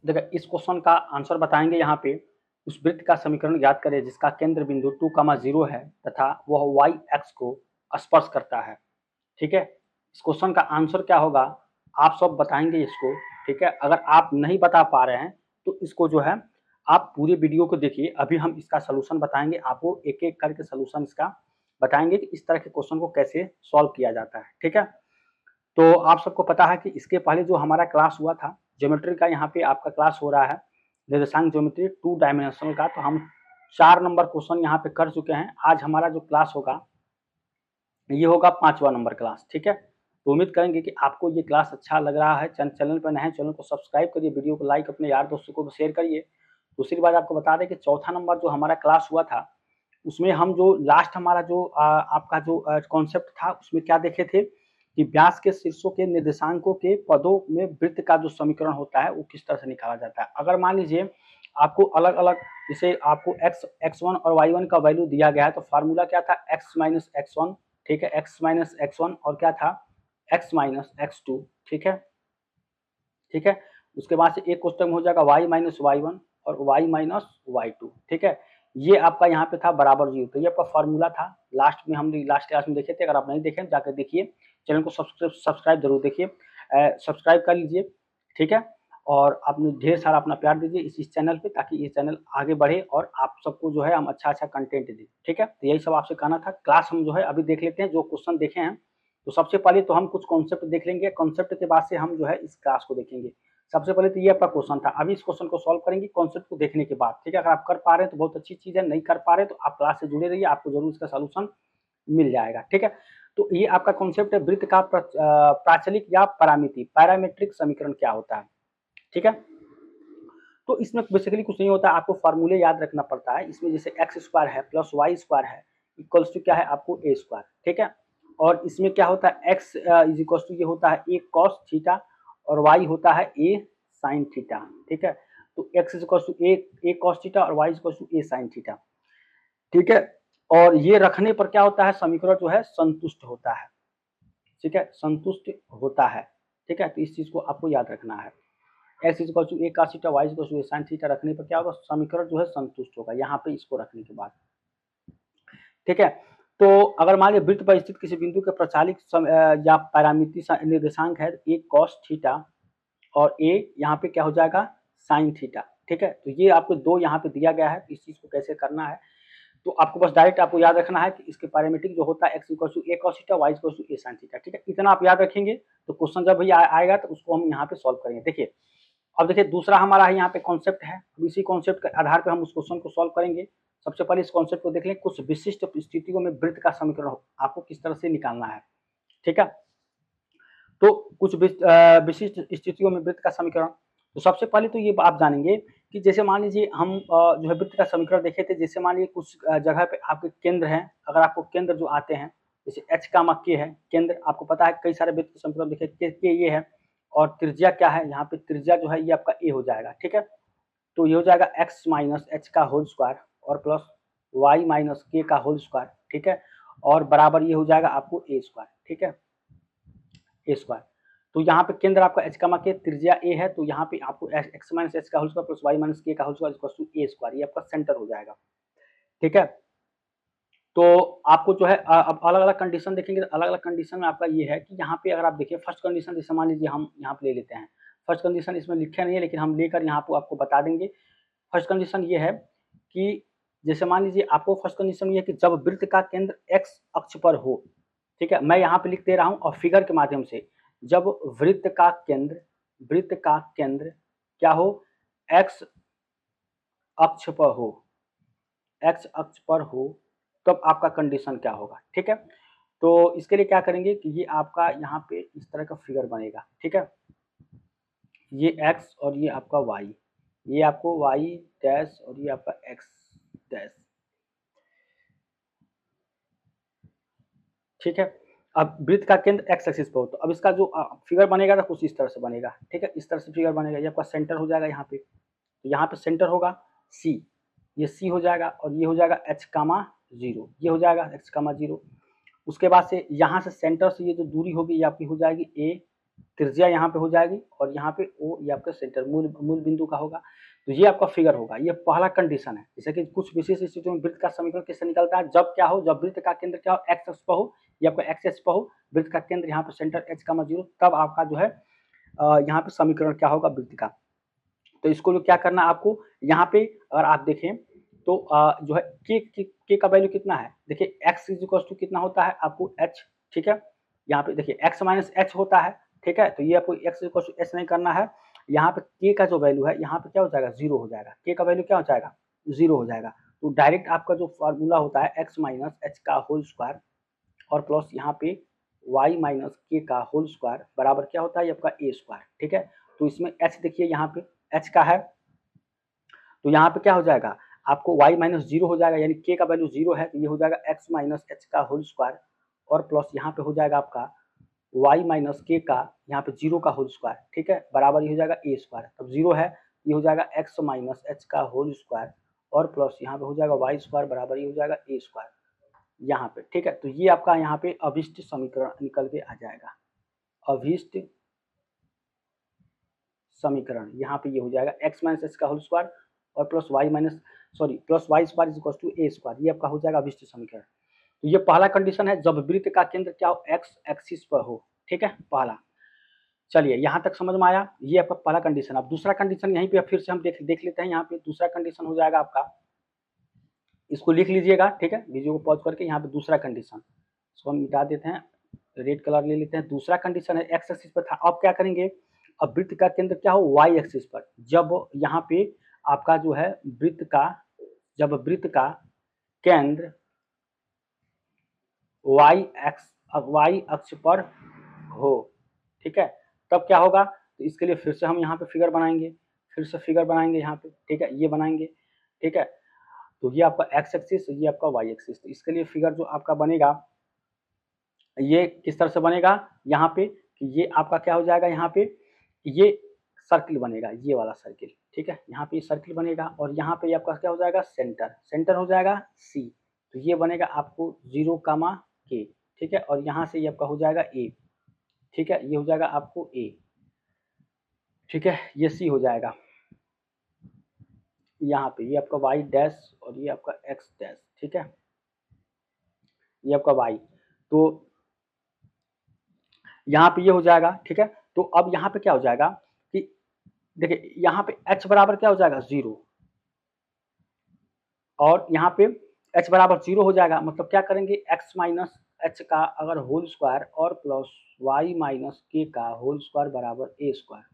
देखिए इस क्वेश्चन का आंसर बताएंगे यहाँ पे। उस वृत्त का समीकरण याद करें जिसका केंद्र बिंदु 2,0 है तथा वह वाई एक्स को स्पर्श करता है। ठीक है, इस क्वेश्चन का आंसर क्या होगा आप सब बताएंगे इसको। ठीक है, अगर आप नहीं बता पा रहे हैं तो इसको जो है आप पूरे वीडियो को देखिए। अभी हम इसका सलूशन बताएंगे, आपको एक एक करके सलूशन इसका बताएंगे कि इस तरह के क्वेश्चन को कैसे सॉल्व किया जाता है। ठीक है, तो आप सबको पता है कि इसके पहले जो हमारा क्लास हुआ था ज्योमेट्री का, यहाँ पे आपका क्लास हो रहा है निर्देशांक ज्योमेट्री 2 डायमेंशनल का, तो हम 4 नंबर क्वेश्चन यहाँ पे कर चुके हैं। आज हमारा जो क्लास होगा ये होगा 5वां नंबर क्लास। ठीक है, तो उम्मीद करेंगे कि आपको ये क्लास अच्छा लग रहा है। चैनल पर नए हैं चैनल को सब्सक्राइब करिए, वीडियो को लाइक अपने यार दोस्तों को शेयर करिए। दूसरी बात आपको बता दें कि चौथा नंबर जो हमारा क्लास हुआ था उसमें हम जो लास्ट हमारा जो आपका जो कॉन्सेप्ट था उसमें क्या देखे थे कि व्यास के शीर्षों के निर्देशांकों के पदों में वृत्त का जो समीकरण होता है वो किस तरह से निकाला जाता है। अगर मान लीजिए आपको अलग अलग, जैसे आपको x1 और y1 का वैल्यू दिया गया है तो फार्मूला क्या था x माइनस x1। ठीक है, x माइनस x1 और क्या था x माइनस x2। ठीक है, ठीक है, उसके बाद से एक क्वेश्चन हो जाएगा y माइनस y1 और y माइनस y2। ठीक है, ये आपका यहाँ पे था बराबर 0। तो ये आपका फार्मूला था, लास्ट में हम लास्ट क्लास में देखे थे। अगर आप नहीं देखें जाकर देखिए, चैनल को सब्सक्राइब जरूर देखिए, सब्सक्राइब कर लीजिए। ठीक है, और आपने ढेर सारा अपना प्यार दीजिए इस चैनल पे ताकि ये चैनल आगे बढ़े और आप सबको जो है हम अच्छा अच्छा कंटेंट दें। ठीक है, तो यही सब आपसे कहना था। क्लास हम जो है अभी देख लेते हैं जो क्वेश्चन देखे हैं। तो सबसे पहले तो हम कुछ कॉन्सेप्ट देख लेंगे, कॉन्सेप्ट के बाद से हम जो है इस क्लास को देखेंगे। सबसे पहले तो ये आपका क्वेश्चन था, अभी इस क्वेश्चन को सॉल्व करेंगे कॉन्सेप्ट को देखने के बाद। ठीक है, अगर आप कर पा रहे हैं तो बहुत अच्छी चीज है, नहीं कर पा रहे तो आप क्लास से जुड़े रहिए, आपको जरूर इसका सोल्यूशन मिल जाएगा। ठीक है, तो ये आपका कॉन्सेप्ट है वृत्त का प्राचलिक या पैरामीट्रिक पैरामीट्रिक समीकरण क्या होता है। ठीक है, तो इसमें बेसिकली कुछ नहीं होता, आपको फार्मूले याद रखना पड़ता है। इसमें जैसे एक्स स्क्वायर है प्लस वाई स्क्वायर है इक्वल्स टू क्या है आपको ए स्क्वायर। ठीक है, और इसमें क्या होता है एक्स इज इक्वल्स टू ये होता है ए कॉस थीटा और वाई होता है ए साइन थीटा। ठीक है, तो x is equals to a cos theta और y is equals to a sine theta. ठीक है, और ये रखने पर क्या होता है समीकरण जो है संतुष्ट होता है। ठीक है, संतुष्ट होता है। ठीक है, तो इस चीज को आपको याद रखना है। X is equal to a cos theta y is equal to a sine theta रखने पर क्या होगा समीकरण जो है संतुष्ट होगा, यहाँ पे इसको रखने के बाद। ठीक है, तो अगर मान लीजिए वृत्त पर स्थित किसी बिंदु के प्रचालित या पैरामीट्रिक निर्देशांक है ए कॉस थीटा और ए यहाँ पे क्या हो जाएगा साइन थीटा। ठीक है, तो ये आपको दो यहाँ पे दिया गया है, इस चीज को कैसे करना है तो आपको बस डायरेक्ट आपको याद रखना है कि इसके पैरामीट्रिक जो होता है x equal to a cos theta y equal to a sine theta. ठीक है, इतना आप याद रखेंगे तो क्वेश्चन जब भैया आएगा तो उसको हम यहाँ पे सॉल्व करेंगे। देखिए अब देखिए दूसरा हमारा है यहाँ पे कॉन्सेप्ट है, इसी कॉन्सेप्ट के आधार पे हम उस क्वेश्चन को सॉल्व करेंगे। सबसे पहले इस कॉन्सेप्ट को देख लें, कुछ विशिष्ट स्थितियों में वृत्त का समीकरण आपको किस तरह से निकालना है। ठीक है, तो कुछ विशिष्ट स्थितियों में वृत्त का समीकरण, तो सबसे पहले तो ये आप जानेंगे कि जैसे मान लीजिए हम जो है वृत्त का समीकरण देखे थे। जैसे मान लीजिए कुछ जगह पे आपके केंद्र हैं, अगर आपको केंद्र जो आते हैं जैसे एच का के है केंद्र, आपको पता है कई सारे वृत्त के समीकरण देखे के ये है और त्रिज्या क्या है, यहाँ पे त्रिज्या जो है ये आपका ए हो जाएगा। ठीक है, तो ये हो जाएगा एक्स माइनस एच का होल स्क्वायर और प्लस वाई माइनस के का होल स्क्वायर। ठीक है, और बराबर ये हो जाएगा आपको ए स्क्वायर। ठीक है, ए स्क्वायर, तो यहाँ पे केंद्र आपका एच का के त्रिज्या ए है, तो यहाँ पे आपको एक्स माइनस एच का whole square plus y minus k का whole square equal to a square, ये आपका सेंटर हो जाएगा। ठीक है, तो आपको जो है अब अलग अलग कंडीशन देखेंगे, अलग अलग कंडीशन में आपका ये है कि यहाँ पे अगर आप देखिए फर्स्ट कंडीशन जैसे मान लीजिए हम यहाँ पे ले लेते हैं। फर्स्ट कंडीशन इसमें लिखे नहीं है लेकिन हम लेकर यहाँ पे आपको बता देंगे। फर्स्ट कंडीशन ये है कि जैसे मान लीजिए आपको फर्स्ट कंडीशन ये है कि जब वृत्त का केंद्र एक्स अक्ष पर हो। ठीक है, मैं यहाँ पे लिख दे रहा हूँ और फिगर के माध्यम से, जब वृत्त का केंद्र क्या हो एक्स अक्ष पर हो, एक्स अक्ष पर हो तब आपका कंडीशन क्या होगा। ठीक है, तो इसके लिए क्या करेंगे कि ये आपका यहाँ पे इस तरह का फिगर बनेगा। ठीक है, ये x और ये आपका y, ये आपको y डैश और ये आपका x डैश। ठीक है, अब वृत्त का केंद्र x एक्सिस पर हो तो अब इसका जो फिगर बनेगा तो कुछ इस तरह से बनेगा। ठीक है, इस तरह से फिगर बनेगा, ये आपका सेंटर हो जाएगा यहाँ पे, तो यहाँ पे सेंटर होगा c, ये c हो जाएगा और ये हो जाएगा h कामा 0, ये हो जाएगा x कामा 0। उसके बाद से यहाँ से सेंटर से ये जो दूरी होगी ये आपकी हो जाएगी a त्रिज्या यहाँ पे हो जाएगी और यहाँ पे ओ ये आपका सेंटर मूल बिंदु का होगा। तो ये आपका फिगर होगा। ये पहला कंडीशन है। जैसे कि कुछ विशेष स्थितियों में वृत्त का समीकरण कैसे निकलता है, जब क्या हो, जब वृत्त का केंद्र क्या हो, एक्स अक्ष पर हो, ये आपका एक्स अक्ष पर हो, वृत्त का केंद्र यहाँ पे सेंटर h, 0, तब आपका जो है यहाँ पे समीकरण क्या होगा वृत्त का। तो इसको जो क्या करना आपको, यहाँ पे अगर आप देखें तो जो है के का वैल्यू कितना है, देखिए x इक्वल टू कितना होता है आपको h, ठीक है। यहाँ पे देखिए x माइनस एच होता है, ठीक है। तो ये आपको x इक्वल टू एच नहीं करना है। यहाँ पे k का जो वैल्यू है यहाँ पे क्या हो जाएगा, जीरो हो जाएगा। k का वैल्यू क्या हो जाएगा, जीरो हो जाएगा। तो डायरेक्ट आपका जो फॉर्मूला होता है x माइनस एच का होल स्क्वायर और प्लस यहाँ पे y माइनस के का होल स्क्वायर बराबर क्या होता है, आपका a स्क्वायर, ठीक है। तो इसमें h देखिए यहाँ पे h का है, तो यहाँ पे क्या हो जाएगा आपको y माइनस जीरो हो जाएगा, यानी k का वैल्यू जीरो है, तो ये हो जाएगा x माइनस एच का होल स्क्वायर और प्लस यहाँ पे हो जाएगा आपका y माइनस के का यहाँ पे जीरो का होल स्क्वायर, ठीक है, बराबर ये हो जाएगा a स्क्वायर। तब जीरो है, ये हो जाएगा x माइनस एच का होल स्क्वायर और प्लस यहाँ पे हो जाएगा y स्क्वायर बराबर ये हो जाएगा a स्क्वायर यहाँ पे, ठीक है। तो ये आपका यहाँ पे अभिष्ट समीकरण निकल के आ जाएगा। अभिष्ट समीकरण यहाँ पे ये हो जाएगा x माइनस एच का होल स्क्वायर और plus y square is equal to a square, ये आपका हो जाएगा अभिष्ट समीकरण। तो ये पहला कंडीशन है जब वृत्त का केंद्र क्या हो, x एक्सिस पर हो, ठीक है, पहला। चलिए यहाँ तक समझ में आया, ये आपका पहला कंडीशन। अब दूसरा कंडीशन यहीं पे फिर से हम देख लेते हैं। यहाँ पे दूसरा कंडीशन हो जाएगा आपका, इसको लिख लीजिएगा, ठीक है, वीडियो को पॉज करके। यहाँ पे दूसरा कंडीशन, इसको हम मिटा देते हैं, रेड कलर ले लेते हैं। दूसरा कंडीशन है एक्स एक्सिस पर था। अब क्या करेंगे, अब वृत्त का केंद्र क्या हो, वाई एक्सिस पर। जब यहाँ पे आपका जो है जब वृत्त का केंद्र वाई अक्ष पर हो, ठीक है, तब क्या होगा। तो इसके लिए फिर से हम यहाँ पे फिगर बनाएंगे, यहाँ पे, ठीक है, ये बनाएंगे, ठीक है। तो ये आपका एक्स एक्सिस, ये आपका वाई एक्सिस। तो इसके लिए फिगर जो आपका बनेगा ये किस तरह से बनेगा, यहाँ पे कि ये आपका क्या हो जाएगा, यहाँ पे ये सर्किल बनेगा, ये वाला सर्किल, ठीक है, यहाँ पे सर्किल बनेगा और यहाँ पे आपका क्या हो जाएगा, सेंटर हो जाएगा सी। तो ये बनेगा आपको 0, के, ठीक है, और यहाँ से ये आपका हो जाएगा ए, ठीक है, ये हो जाएगा आपको ए, ठीक है, ये सी हो जाएगा। यहाँ पे ये आपका वाई डैश और ये आपका एक्स डैश, ठीक है, ये आपका वाई। तो यहाँ पे ये हो जाएगा, ठीक है। तो अब यहाँ पे क्या हो जाएगा कि देखिए यहाँ पे h बराबर क्या हो जाएगा, 0, और यहाँ पे h बराबर 0 हो जाएगा। मतलब क्या करेंगे, x माइनस एच का अगर होल स्क्वायर और प्लस y माइनस के का होल स्क्वायर बराबर a स्क्वायर।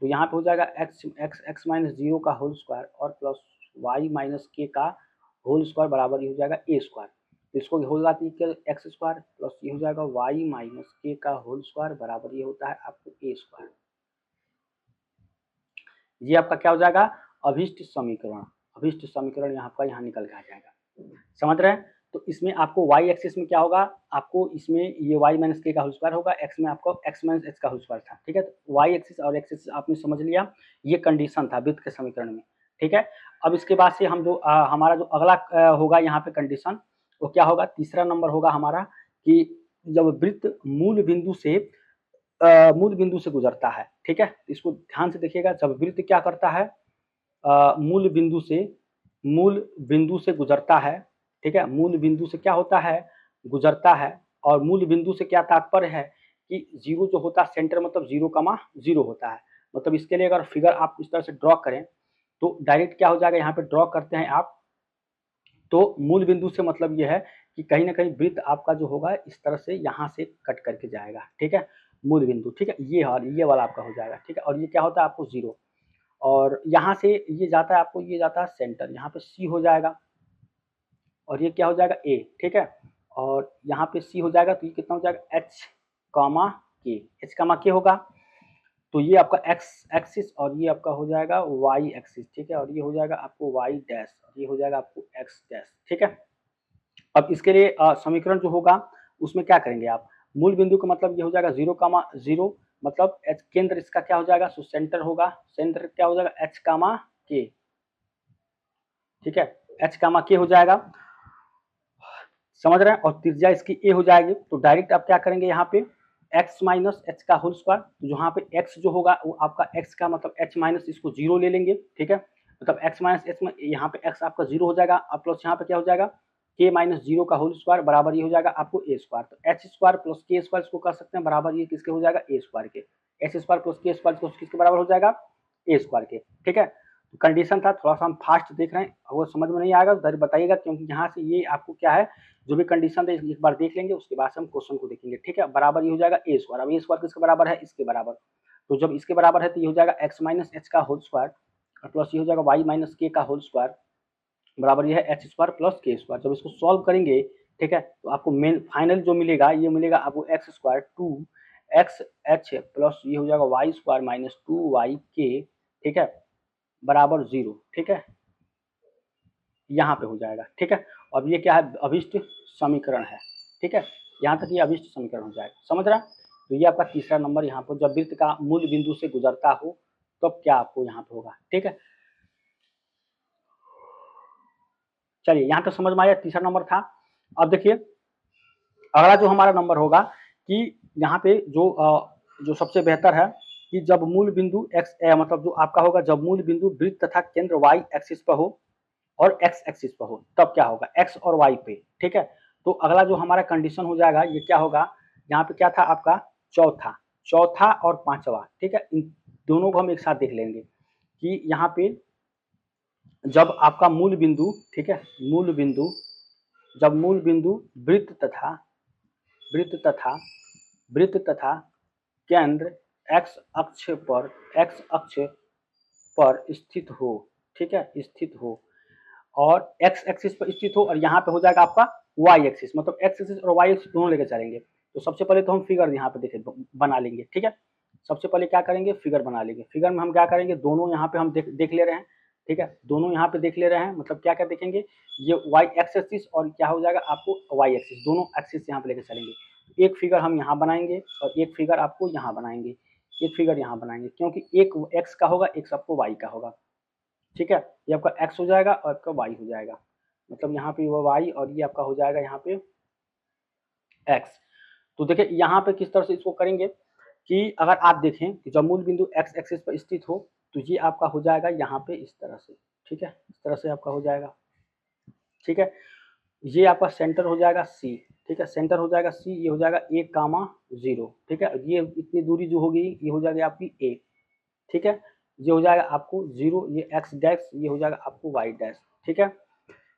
तो यहाँ पे हो जाएगा x माइनस 0 का होल स्क्वायर और प्लस y माइनस के का होल स्क्वायर बराबर ये हो जाएगा a स्क्वायर। तो इसको हो जाती है एक्स स्क्वायर प्लस ये हो जाएगा y माइनस के का होल स्क्वायर बराबर ये होता है आपको a स्क्वायर। ये आपका क्या हो जाएगा, अभिष्ट समीकरण यहाँ का यहाँ निकल के आ जाएगा। समझ रहे हैं। तो इसमें आपको y एक्सिस में क्या होगा, आपको इसमें ये y माइनस के का होल स्क्वायर होगा, x में आपको x माइनस एच का होल स्क्वायर था, ठीक है। तो y एक्सिस और x एक्सिस आपने समझ लिया, ये कंडीशन था वृत्त के समीकरण में, ठीक है। अब इसके बाद से हम जो हमारा जो अगला होगा यहाँ पे कंडीशन, वो क्या होगा, तीसरा नंबर होगा हमारा कि जब वृत्त मूल बिंदु से गुजरता है, ठीक है। इसको ध्यान से देखिएगा, जब वृत्त क्या करता है, मूल बिंदु से गुजरता है, ठीक है, मूल बिंदु से क्या होता है, गुजरता है। और मूल बिंदु से क्या तात्पर्य है कि 0 जो होता है सेंटर मतलब 0, होता है। मतलब इसके लिए अगर फिगर आप इस तरह से ड्रॉ करें तो डायरेक्ट क्या हो जाएगा, यहाँ पे ड्रॉ करते हैं आप, तो मूल बिंदु से मतलब ये है कि कहीं ना कहीं वृत्त आपका जो होगा इस तरह से यहाँ से कट करके जाएगा, ठीक है, मूल बिंदु, ठीक है, ये वाला आपका हो जाएगा, ठीक है। और ये क्या होता है आपको 0, और यहाँ से ये जाता है आपको, ये जाता है सेंटर, यहाँ पे सी हो जाएगा और ये क्या हो जाएगा ए, ठीक है, और यहाँ पे सी हो जाएगा। तो ये कितना हो जाएगा, एच कामा के होगा। तो ये आपका एक्स एक्सिस और ये आपका हो जाएगा वाई एक्सिस, ठीक है, और ये हो जाएगा आपको वाई डैश और ये हो जाएगा आपको एक्स डैश, ठीक है। अब इसके लिए समीकरण जो होगा उसमें क्या करेंगे आप, मूल बिंदु का मतलब ये हो जाएगा 0, मतलब एच केंद्र इसका क्या हो जाएगा, सो सेंटर होगा, सेंटर क्या हो जाएगा एच कामा के, ठीक है, एच कामा के हो जाएगा, समझ रहे हैं। और त्रिज्या इसकी ए हो जाएगी। तो डायरेक्ट आप क्या करेंगे, यहाँ पे x माइनस एच का होल स्क्वायर, तो जहाँ पे x जो होगा वो आपका x का मतलब h माइनस इसको जीरो ले लेंगे, ठीक है, मतलब x माइनस एच में यहाँ पे x आपका जीरो हो जाएगा, और प्लस यहाँ पे क्या हो जाएगा k माइनस जीरो का होल स्क्वायर बराबर ये हो जाएगा आपको a स्क्वायर, तो h square plus k square इसको कर सकते हैं बराबर ये किसके हो जाएगा a स्क्वायर के, h square plus k square किसके बराबर हो जाएगा a स्क्वायर के, ठीक है। तो कंडीशन था, थोड़ा सा हम फास्ट देख रहे हैं, वो समझ में नहीं आएगा उधर बताइएगा, क्योंकि यहाँ से ये आपको क्या है जो भी कंडीशन थे एक बार देख लेंगे, उसके बाद से हम क्वेश्चन को देखेंगे, ठीक है। बराबर ये हो जाएगा ए स्क्वायर, अब ए स्क्वायर किसके बराबर है इसके बराबर, तो जब इसके बराबर है तो ये हो जाएगा एक्स माइनस एच का होल स्क्वायर और प्लस ये हो जाएगा वाई माइनस के का होल स्क्वायर बराबर ये है एच स्क्वायर प्लस के स्क्वायर। जब इसको सॉल्व करेंगे, ठीक है, तो आपको मेन फाइनल जो मिलेगा ये मिलेगा आपको x square two x h plus ये हो जाएगा y square minus two y k, ठीक है, बराबर जीरो, ठीक है, यहाँ पे हो जाएगा, ठीक है। अब ये क्या है अभिष्ट समीकरण है, ठीक है, यहाँ तक ये अभिष्ट समीकरण हो जाएगा, समझ रहा। तो ये आपका तीसरा नंबर यहाँ पर जब वृत्त का मूल बिंदु से गुजरता हो तो क्या आपको यहाँ पे होगा, ठीक है। चलिए यहाँ तक समझ में आया, तीसरा नंबर था। अब देखिए अगला जो हमारा नंबर होगा कि यहाँ पे जो सबसे बेहतर है कि जब मूल बिंदु एक्स मतलब जो आपका होगा जब मूल बिंदु वृत्त तथा केंद्र वाई एक्सिस पर हो और एक्स एक्सिस पर हो तब क्या होगा एक्स और वाई पे, ठीक है। तो अगला जो हमारा कंडीशन हो जाएगा ये क्या होगा, यहाँ पे क्या था आपका चौथा और पांचवा, ठीक है, इन दोनों को हम एक साथ देख लेंगे कि यहाँ पे जब आपका मूल बिंदु, ठीक है, जब मूल बिंदु वृत्त तथा केंद्र एक्स अक्ष पर स्थित हो, ठीक है, स्थित हो और एक्स एक्सिस पर स्थित हो और यहाँ पे हो जाएगा आपका वाई एक्सिस, मतलब एक्स एक्सिस और वाई एक्सिस दोनों लेके चलेंगे। तो सबसे पहले तो हम फिगर यहाँ पे देखे बना लेंगे, ठीक है, सबसे पहले क्या करेंगे फिगर बना लेंगे। फिगर में हम क्या करेंगे दोनों यहाँ पे हम देख ले रहे हैं, ठीक है, दोनों यहाँ पे देख ले रहे हैं, मतलब क्या क्या देखेंगे ये वाई एक्स एक्सिस और क्या हो जाएगा आपको वाई एक्सिस, दोनों एक्सिस यहाँ पे लेके चलेंगे। एक फिगर हम यहाँ बनाएंगे और एक फिगर आपको यहाँ बनाएंगे, एक फिगर यहाँ बनाएंगे, क्योंकि एक एक्स का होगा एक सबको वाई का होगा, ठीक है, ये आपका x हो जाएगा और आपका y हो जाएगा, मतलब यहाँ पे वो y और ये आपका हो जाएगा यहाँ पे x। तो देखिए यहाँ पे किस तरह से इसको करेंगे कि अगर आप देखें कि जब मूल बिंदु x एक्सिस पर स्थित हो तो ये आपका हो जाएगा यहाँ पे इस तरह से, ठीक है, इस तरह से आपका हो जाएगा, ठीक है, ये आपका सेंटर हो जाएगा c, ठीक है, सेंटर हो जाएगा c, ये हो जाएगा a कामा 0, ठीक है, ये इतनी दूरी जो होगी ये हो जाएगी आपकी a, ठीक है, ये हो जाएगा आपको 0, ये x डैश, ये हो जाएगा आपको y डैश, ठीक है,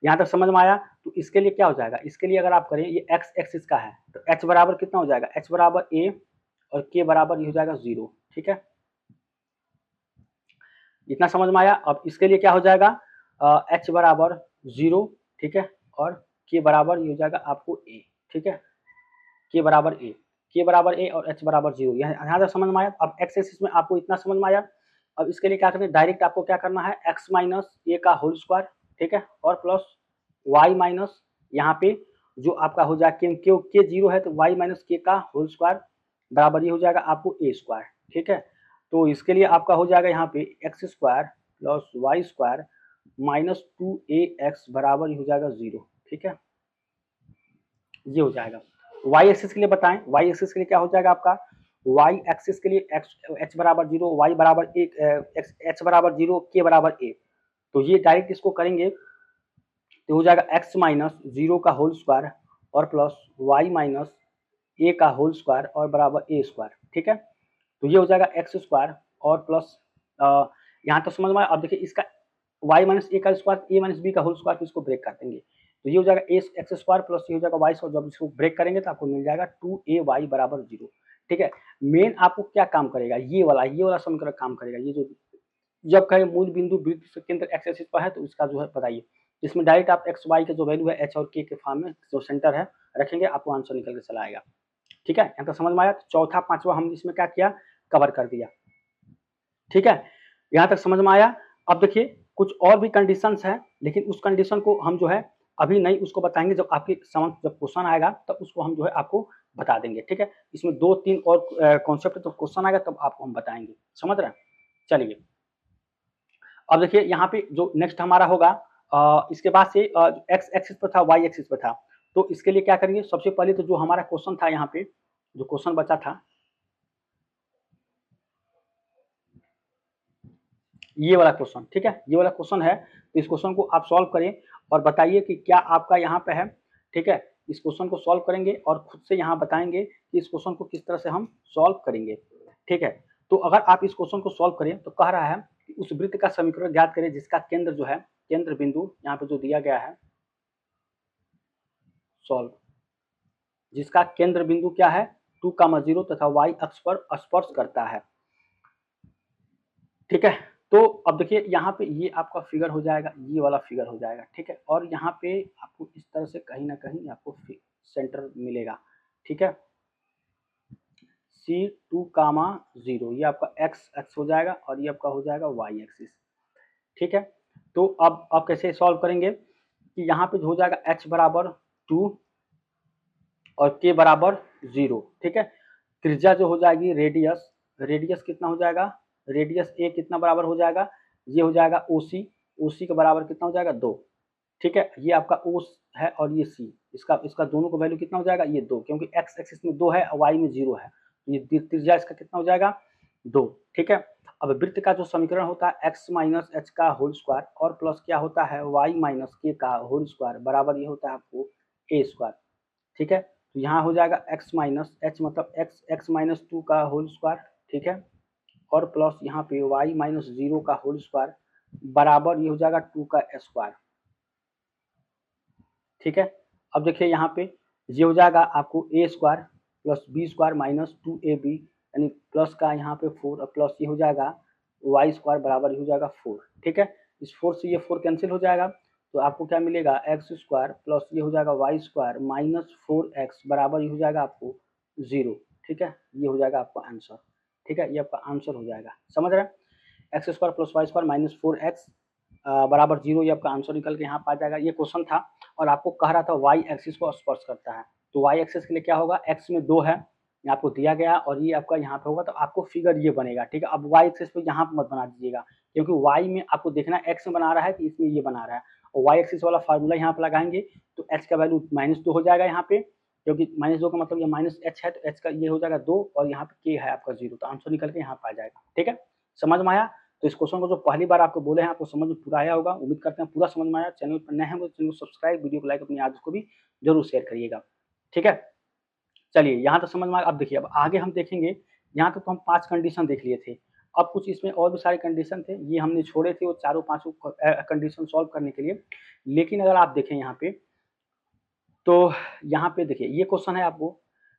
यहाँ तक समझ में आया। तो इसके लिए क्या हो जाएगा, इसके लिए अगर आप करें ये x एक्सिस का है तो h बराबर कितना हो जाएगा, h बराबर a और k बराबर ये हो जाएगा 0, ठीक है, इतना समझ में आया। अब इसके लिए क्या हो जाएगा h बराबर 0, ठीक है, और k बराबर ये हो जाएगा आपको a, ठीक है, k बराबर a और h बराबर 0, यहाँ तक समझ में आया। अब x एक्सिस में आपको इतना समझ में आया। अब इसके लिए क्या करना है डायरेक्ट आपको क्या करना है x माइनस ए का होल स्क्वायर, ठीक है, और प्लस y माइनस यहाँ पे जो आपका हो जाएगा के 0 है तो y माइनस के का होल स्क्वायर बराबर ये हो जाएगा आपको a स्क्वायर, ठीक है। तो इसके लिए आपका हो जाएगा यहाँ पे x square plus y square minus 2ax बराबर ये हो जाएगा 0, ठीक है, ये हो जाएगा। y एक्सिस के लिए बताएं, y एक्सिस के लिए क्या हो जाएगा आपका y एक्सिस के लिए h बराबर 0, y बराबर 1, h बराबर 0, k बराबर a। तो ये डायरेक्ट इसको करेंगे तो हो जाएगा x माइनस 0 का होल स्क्वायर और प्लस y माइनस a का होल स्क्वायर और बराबर a स्क्वायर, ठीक है। तो ये हो जाएगा एक्स स्क्वायर और प्लस यहाँ तक समझ में आया। अब देखिए इसका y माइनस ए का स्क्वायर a माइनस बी का होल स्क्वायर, इसको ब्रेक कर देंगे तो ये हो जाएगा ए एक्स स्क्वायर प्लस ये हो जाएगा वाई स्क्वायर। जब इसको ब्रेक करेंगे तो आपको मिल जाएगा 2ay बराबर 0, ठीक है। मेन आपको क्या काम करेगा ये वाला समीकरण काम करेगा, ये जो जब कहे मूल बिंदु वृत्त से केंद्र एक्स एक्सिस पर है तो इसका जो है बताइए, इसमें डायरेक्ट आप एक्स वाई का जो वैल्यू है एच और के फॉर्म में जो सेंटर है रखेंगे आपको आंसर निकल के चला आएगा, ठीक है। यहाँ तक समझ में आया। चौथा पांचवा हम इसमें क्या किया कवर कर दिया, ठीक है, यहाँ तक समझ में आया। अब देखिए कुछ और भी कंडीशंस हैं लेकिन उस कंडीशन को हम जो है अभी नहीं उसको बताएंगे, जब आपके समझ जब क्वेश्चन आएगा तब उसको हम जो है आपको बता देंगे, ठीक है। इसमें 2-3 और कॉन्सेप्ट तो क्वेश्चन आएगा तब आपको हम बताएंगे, समझ रहे हैं। चलिए अब देखिए यहाँ पे जो नेक्स्ट हमारा होगा इसके बाद से एक्स एक्सिस पर था वाई एक्सिस पर था, तो इसके लिए क्या करेंगे सबसे पहले तो जो हमारा क्वेश्चन था यहाँ पे जो क्वेश्चन बचा था ये वाला क्वेश्चन, ठीक है, ये वाला क्वेश्चन है। तो इस क्वेश्चन को आप सॉल्व करें और बताइए कि क्या आपका यहाँ पे है, ठीक है। इस क्वेश्चन को सॉल्व करेंगे और खुद से यहाँ बताएंगे कि इस क्वेश्चन को किस तरह से हम सॉल्व करेंगे, ठीक है। तो अगर आप इस क्वेश्चन को सॉल्व करें तो कह रहा है कि उस वृत्त का समीकरण ज्ञात करें जिसका केंद्र जो है, केंद्र बिंदु यहाँ पे जो दिया गया है, सॉल्व, जिसका केंद्र बिंदु क्या है 2,0 तथा वाई अक्ष पर स्पर्श करता है, ठीक है। तो अब देखिए यहाँ पे ये आपका फिगर हो जाएगा, ये वाला फिगर हो जाएगा, ठीक है। और यहाँ पे आपको इस तरह से कहीं ना कहीं आपको सेंटर मिलेगा, ठीक है। C2,0 ये आपका एक्स एक्स हो जाएगा और ये आपका हो जाएगा वाई एक्सिस, ठीक है। तो अब कैसे सॉल्व करेंगे कि यहाँ पे हो जाएगा h बराबर 2 और k बराबर 0, ठीक है। त्रिज्या जो हो जाएगी रेडियस, रेडियस कितना हो जाएगा, रेडियस a कितना बराबर हो जाएगा, ये हो जाएगा OC, OC के बराबर कितना हो जाएगा 2, ठीक है। ये आपका O है और ये C, इसका दोनों का वैल्यू कितना हो जाएगा, ये 2, क्योंकि x एक्सिस में 2 है और y में 0 है, तो ये त्रिज्या इसका कितना हो जाएगा 2, ठीक है। अब वृत्त का जो समीकरण होता है x माइनस एच का होल स्क्वायर और प्लस क्या होता है y माइनस के का होल स्क्वायर बराबर ये होता है आपको a स्क्वायर, ठीक है। तो यहाँ हो जाएगा x माइनस एच मतलब x माइनस 2 का होल स्क्वायर, ठीक है, और प्लस यहाँ पे y माइनस 0 का होल स्क्वायर बराबर ये हो जाएगा 2 का स्क्वायर, ठीक है। अब देखिए यहाँ पे ये हो जाएगा आपको a square plus b square minus 2ab यानी प्लस का यहाँ पे 4 और प्लस ये हो जाएगा y स्क्वायर बराबर ये हो जाएगा 4, ठीक है। इस 4 से ये 4 कैंसिल हो जाएगा तो आपको क्या मिलेगा एक्स स्क्वायर प्लस ये हो जाएगा वाई स्क्वायर माइनस 4x बराबर ये हो जाएगा आपको 0, ठीक है। ये हो जाएगा आपका आंसर, ठीक है, ये आपका आंसर हो जाएगा, समझ रहे हैं। X square plus y square minus 4x बराबर 0, ये आपका आंसर निकल के यहाँ पर आ जाएगा। ये क्वेश्चन था और आपको कह रहा था वाई एक्सिस को स्पर्श करता है, तो वाई एक्सिस के लिए क्या होगा, एक्स में 2 है आपको दिया गया और ये आपका यहाँ पे होगा तो आपको फिगर ये बनेगा, ठीक है। अब वाई एक्सिस पे यहाँ पे मत बना दीजिएगा क्योंकि वाई में आपको देखना एक्स में बना रहा है कि इसमें ये बना रहा है, और वाई एक्सिस वाला फार्मूला यहाँ पे लगाएंगे तो एच का वैल्यू -2 हो जाएगा यहाँ पे, क्योंकि -2 का मतलब ये माइनस एच है तो एच का ये हो जाएगा 2 और यहाँ पे के है आपका 0, तो आंसर निकल के यहाँ पे आ जाएगा, ठीक है। समझ में आया। तो इस क्वेश्चन को जो पहली बार आपको बोले हैं आपको समझ में पूरा आया होगा, उम्मीद करते हैं पूरा समझ में आया। चैनल पर नए हैं तो चैनल को सब्सक्राइब, वीडियो को लाइक, अपनी आदत को भी जरूर शेयर करिएगा, ठीक है। चलिए यहाँ तक समझ में आया। अब देखिए अब आगे हम देखेंगे, यहाँ तक तो हम 5 कंडीशन देख लिए थे, अब कुछ इसमें और भी सारे कंडीशन थे, ये हमने छोड़े थे वो चारों पांचों कंडीशन सॉल्व करने के लिए। लेकिन अगर आप देखें यहाँ पे तो यहाँ पे देखिए ये क्वेश्चन है, आपको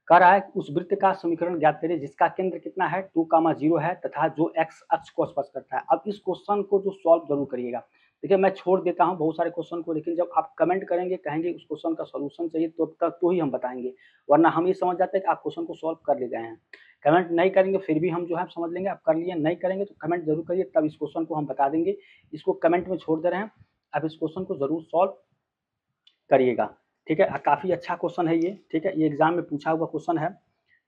कह रहा है उस वृत्त का समीकरण ज्ञात करें जिसका केंद्र कितना है 2,0 है तथा जो x अक्ष को स्पर्श करता है। अब इस क्वेश्चन को जो सॉल्व जरूर करिएगा। देखिए मैं छोड़ देता हूँ बहुत सारे क्वेश्चन को, लेकिन जब आप कमेंट करेंगे कहेंगे उस क्वेश्चन का सोल्यूशन चाहिए तो तक तो ही हम बताएंगे, वरना हम ये समझ जाते हैं कि आप क्वेश्चन को सॉल्व कर ले गए हैं। कमेंट नहीं करेंगे फिर भी हम जो है समझ लेंगे आप कर लिए, नहीं करेंगे तो कमेंट जरूर करिए, तब इस क्वेश्चन को हम बता देंगे। इसको कमेंट में छोड़ दे रहे हैं, आप इस क्वेश्चन को जरूर सॉल्व करिएगा, ठीक है। काफ़ी अच्छा क्वेश्चन है ये, ठीक है, ये एग्जाम में पूछा हुआ क्वेश्चन है,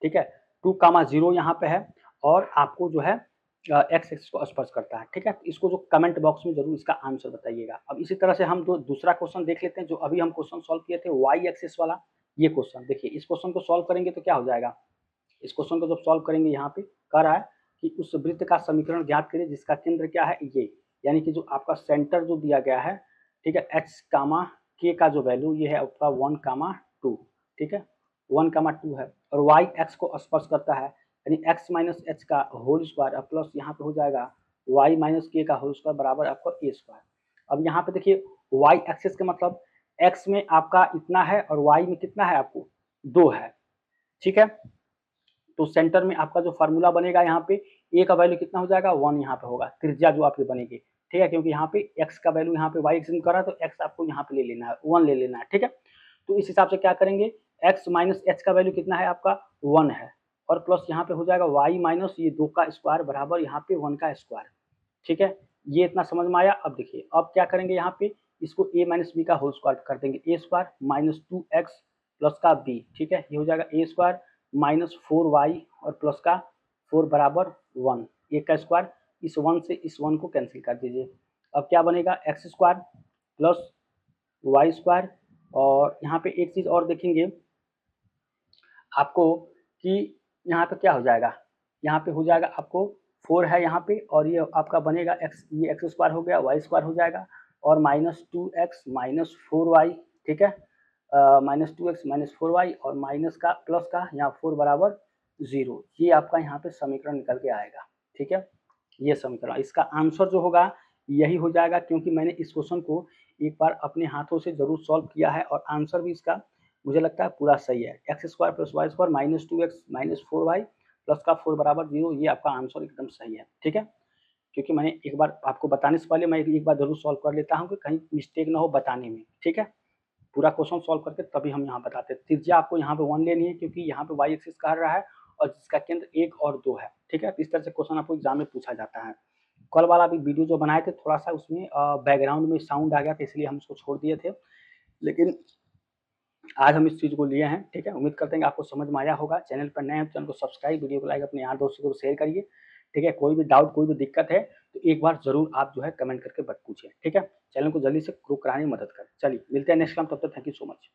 ठीक है। 2,0 यहाँ पे है और आपको जो है एक्स एक्सिस को स्पर्श करता है, ठीक है। इसको जो कमेंट बॉक्स में जरूर इसका आंसर बताइएगा। अब इसी तरह से हम दूसरा क्वेश्चन देख लेते हैं जो अभी हम क्वेश्चन सॉल्व किए थे वाई एक्सिस वाला। ये क्वेश्चन देखिए, इस क्वेश्चन को सॉल्व करेंगे तो क्या हो जाएगा, इस क्वेश्चन को जब सॉल्व करेंगे यहाँ पे कह रहा है कि उस वृत्त का समीकरण ज्ञात करिए जिसका केंद्र क्या है ये, यानी कि जो आपका सेंटर जो दिया गया है, ठीक है, एच कामा के का जो वैल्यू ये है आपका 1,2, ठीक है, 1,2 है और वाई एक्स को स्पर्श करता है यानी एक्स माइनस एच का होल स्क्वायर प्लस यहाँ पे हो जाएगा वाई माइनस के का होल स्क्वायर बराबर आपका ए स्क्वायर। अब यहाँ पे देखिए वाई एक्सिस का मतलब एक्स में आपका इतना है और वाई में कितना है आपको 2 है, ठीक है। तो सेंटर में आपका जो फार्मूला बनेगा यहाँ पे ए का वैल्यू कितना हो जाएगा 1 यहाँ पे होगा, त्रिज्या जो आपकी बनेगी, ठीक है, क्योंकि यहाँ पे x का वैल्यू यहाँ पे y एक्सिस में कर रहा है तो x आपको यहाँ पे ले लेना है 1 ले लेना है, ठीक है। तो इस हिसाब से क्या करेंगे x माइनस एच का वैल्यू कितना है आपका 1 है और प्लस यहाँ पे हो जाएगा y माइनस ये 2 का स्क्वायर बराबर यहाँ पे 1 का स्क्वायर, ठीक है। ये इतना समझ में आया। अब देखिए अब क्या करेंगे यहाँ पे इसको a माइनस बी का होल स्क्वायर कर देंगे, ए स्क्वायर माइनस 2x प्लस का b, ठीक है, ये हो जाएगा ए स्क्वायर माइनस 4y और प्लस का 4 बराबर 1, एक का स्क्वायर, इस 1 से इस 1 को कैंसिल कर दीजिए। अब क्या बनेगा x square plus y square, और यहाँ पे एक चीज़ और देखेंगे आपको कि यहाँ पे क्या हो जाएगा, यहाँ पे हो जाएगा आपको 4 है यहाँ पे, और ये आपका बनेगा x, ये एक्स स्क्वायर हो गया, वाई स्क्वायर हो जाएगा, और -2x - 4y, ठीक है, -2x - 4y और माइनस का प्लस का यहाँ 4 बराबर 0, ये आपका यहाँ पे समीकरण निकल के आएगा। ठीक है, ये समीकरण, इसका आंसर जो होगा यही हो जाएगा, क्योंकि मैंने इस क्वेश्चन को एक बार अपने हाथों से जरूर सॉल्व किया है और आंसर भी इसका मुझे लगता है पूरा सही है। X square plus y square -2x - 4y plus का 4 बराबर 0, ये आपका आंसर एकदम सही है। ठीक है, क्योंकि मैंने एक बार आपको बताने से पहले मैं एक बार जरूर सॉल्व कर लेता हूँ कि कहीं मिस्टेक ना हो बताने में। ठीक है, पूरा क्वेश्चन सॉल्व करके तभी हम यहाँ बताते हैं। त्रिज्या आपको यहाँ पे 1 लेनी है, क्योंकि यहाँ पे वाई एक्सिस कह रहा है और जिसका केंद्र 1 और 2 है। ठीक है, इस तरह से क्वेश्चन आपको एग्जाम में पूछा जाता है। कल वाला भी वीडियो जो बनाए थे, थोड़ा सा उसमें बैकग्राउंड में साउंड आ गया था, इसलिए हम उसको छोड़ दिए थे, लेकिन आज हम इस चीज़ को लिए हैं। ठीक है, उम्मीद करते हैं कि आपको समझ में आया होगा। चैनल पर नए हैं तो चैनल को सब्सक्राइब, वीडियो को लाइक, अपने यार दोस्तों को शेयर करिए। ठीक है, कोई भी डाउट, कोई भी दिक्कत है तो एक बार जरूर आप जो है कमेंट करके पूछिए। ठीक है, चैनल को जल्दी से ग्रो कराने में मदद करें। चलिए मिलते हैं नेक्स्ट टाइम, तब तक थैंक यू सो मच।